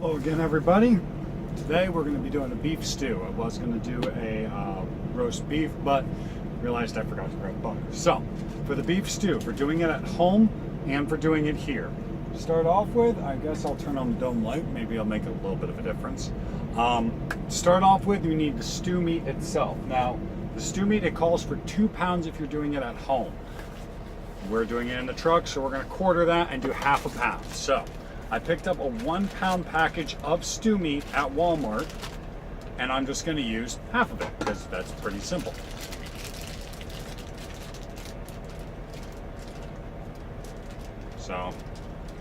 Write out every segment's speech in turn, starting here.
Hello again, everybody. Today we're going to be doing a beef stew. I was going to do a roast beef, but realized I forgot to grab butter. So, for the beef stew, for doing it at home and for doing it here. To start off with, I guess I'll turn on the dome light. Maybe I'll make a little bit of a difference. To start off with, you need the stew meat itself. Now, the stew meat, it calls for 2 pounds if you're doing it at home. We're doing it in the truck, so we're going to quarter that and do half a pound. So, I picked up a 1 pound package of stew meat at Walmart, and I'm just going to use half of it because that's pretty simple. So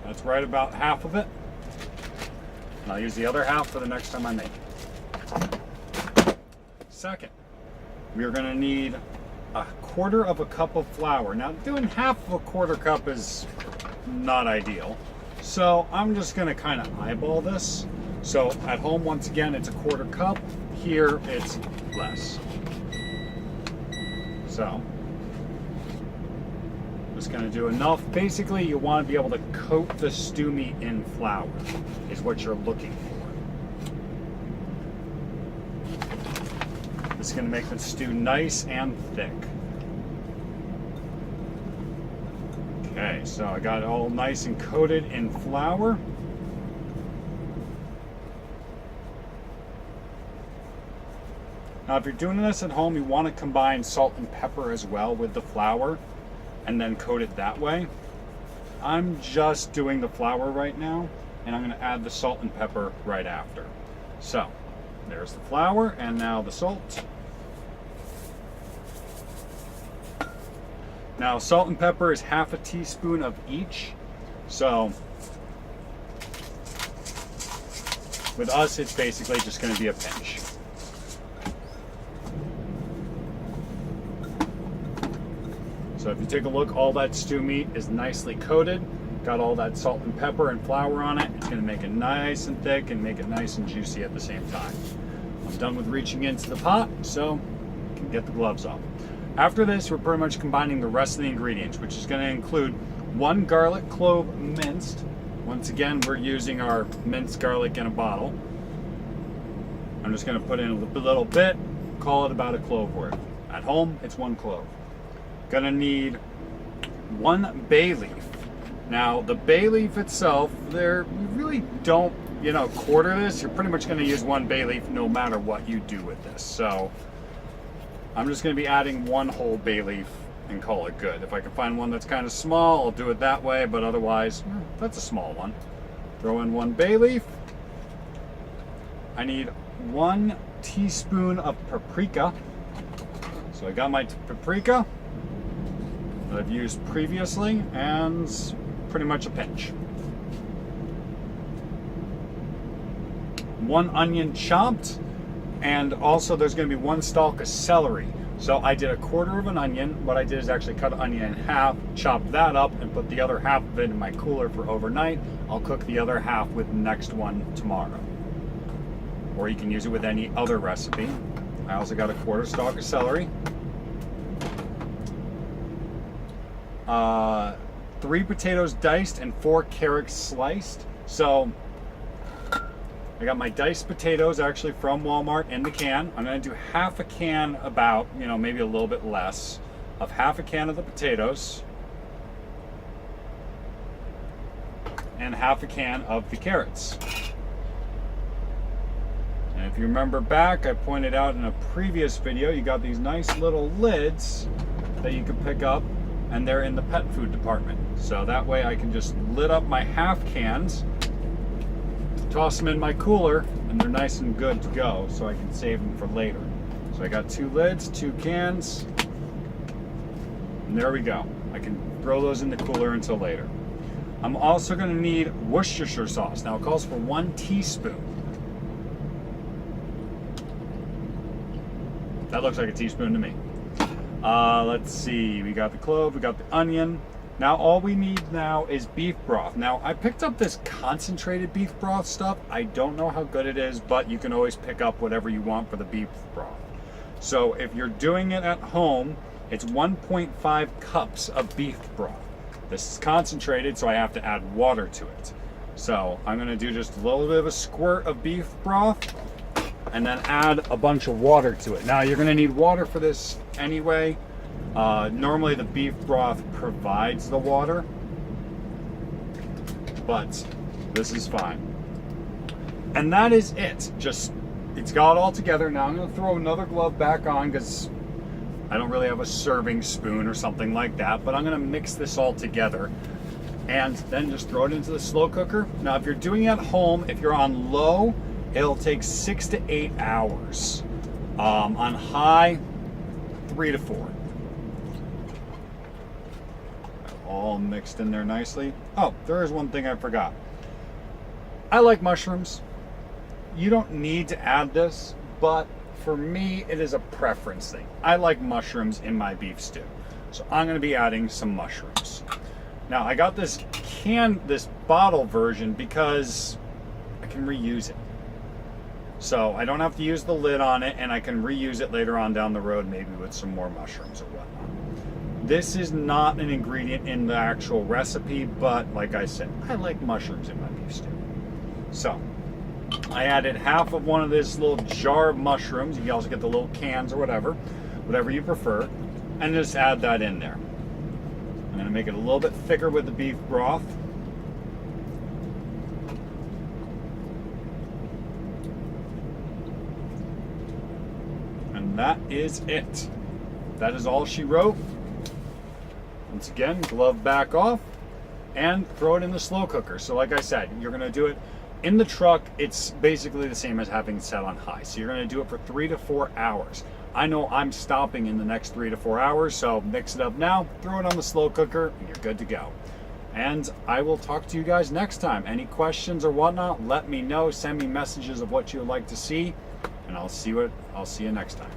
that's right about half of it. And I'll use the other half for the next time I make it. Second, we're going to need a 1/4 cup of flour. Now, doing half of a 1/4 cup is not ideal. So I'm just going to kind of eyeball this. So at home, once again, it's a 1/4 cup. Here, it's less. So just going to do enough. Basically, you want to be able to coat the stew meat in flour is what you're looking for. This is going to make the stew nice and thick. Okay, so I got it all nice and coated in flour. Now, if you're doing this at home, you want to combine salt and pepper as well with the flour and then coat it that way. I'm just doing the flour right now, and I'm going to add the salt and pepper right after. So, there's the flour, and now the salt. Now, salt and pepper is half a teaspoon of each. So, with us, it's basically just going to be a pinch. So if you take a look, all that stew meat is nicely coated. Got all that salt and pepper and flour on it. It's going to make it nice and thick and make it nice and juicy at the same time. I'm done with reaching into the pot, so you can get the gloves off. After this, we're pretty much combining the rest of the ingredients, which is going to include 1 garlic clove minced. Once again, we're using our minced garlic in a bottle. I'm just going to put in a little bit, call it about a clove worth. At home, it's 1 clove. Going to need 1 bay leaf. Now, the bay leaf itself, you really don't, quarter this. You're pretty much going to use 1 bay leaf no matter what you do with this. So I'm just going to be adding 1 whole bay leaf and call it good. If I can find one that's kind of small, I'll do it that way, but otherwise, that's a small one. Throw in 1 bay leaf. I need 1 teaspoon of paprika. So I got my paprika that I've used previously, and pretty much a pinch. 1 onion chopped. And also there's going to be 1 stalk of celery. So I did a 1/4 of an onion. What I did is actually cut an onion in half, chop that up, and put the other half of it in my cooler for overnight. I'll cook the other half with the next one tomorrow. Or you can use it with any other recipe. I also got a 1/4 stalk of celery. 3 potatoes diced and 4 carrots sliced. So I got my diced potatoes actually from Walmart in the can. I'm going to do half a can, about, maybe a little bit less, of half a can of the potatoes and half a can of the carrots. And if you remember back, I pointed out in a previous video, you got these nice little lids that you can pick up, and they're in the pet food department. So that way I can just lid up my half cans, toss them in my cooler, and they're nice and good to go, so I can save them for later. So I got 2 lids, 2 cans, and there we go. I can throw those in the cooler until later. I'm also going to need Worcestershire sauce. Now it calls for 1 teaspoon. That looks like a teaspoon to me. Let's see, we got the clove, we got the onion. Now all we need now is beef broth. Now I picked up this concentrated beef broth stuff. I don't know how good it is, but you can always pick up whatever you want for the beef broth. So if you're doing it at home, it's 1.5 cups of beef broth. This is concentrated, so I have to add water to it. So I'm gonna do just a little bit of a squirt of beef broth and then add a bunch of water to it. Now you're gonna need water for this anyway. Normally the beef broth provides the water, but this is fine. And that is it. It's got it all together. Now I'm gonna throw another glove back on because I don't really have a serving spoon or something like that, but I'm gonna mix this all together and then just throw it into the slow cooker. Now, if you're doing it at home, if you're on low, it'll take 6 to 8 hours. On high, 3 to 4. All mixed in there nicely. Oh, there is one thing I forgot. I like mushrooms. You don't need to add this, but for me, it is a preference thing. I like mushrooms in my beef stew. So I'm gonna be adding some mushrooms. Now I got this bottle version because I can reuse it. So I don't have to use the lid on it, and I can reuse it later on down the road, maybe with some more mushrooms or whatnot. This is not an ingredient in the actual recipe, but like I said, I like mushrooms in my beef stew. So I added half of one of this little jar of mushrooms. You can also get the little cans or whatever you prefer, and just add that in there. I'm gonna make it a little bit thicker with the beef broth. And that is it. That is all she wrote. Once again, glove back off and throw it in the slow cooker. So like I said, you're gonna do it in the truck. It's basically the same as having it set on high. So you're gonna do it for 3 to 4 hours. I know I'm stopping in the next 3 to 4 hours, so mix it up now, throw it on the slow cooker, and you're good to go. And I will talk to you guys next time. Any questions or whatnot, let me know. Send me messages of what you would like to see, and I'll see you next time.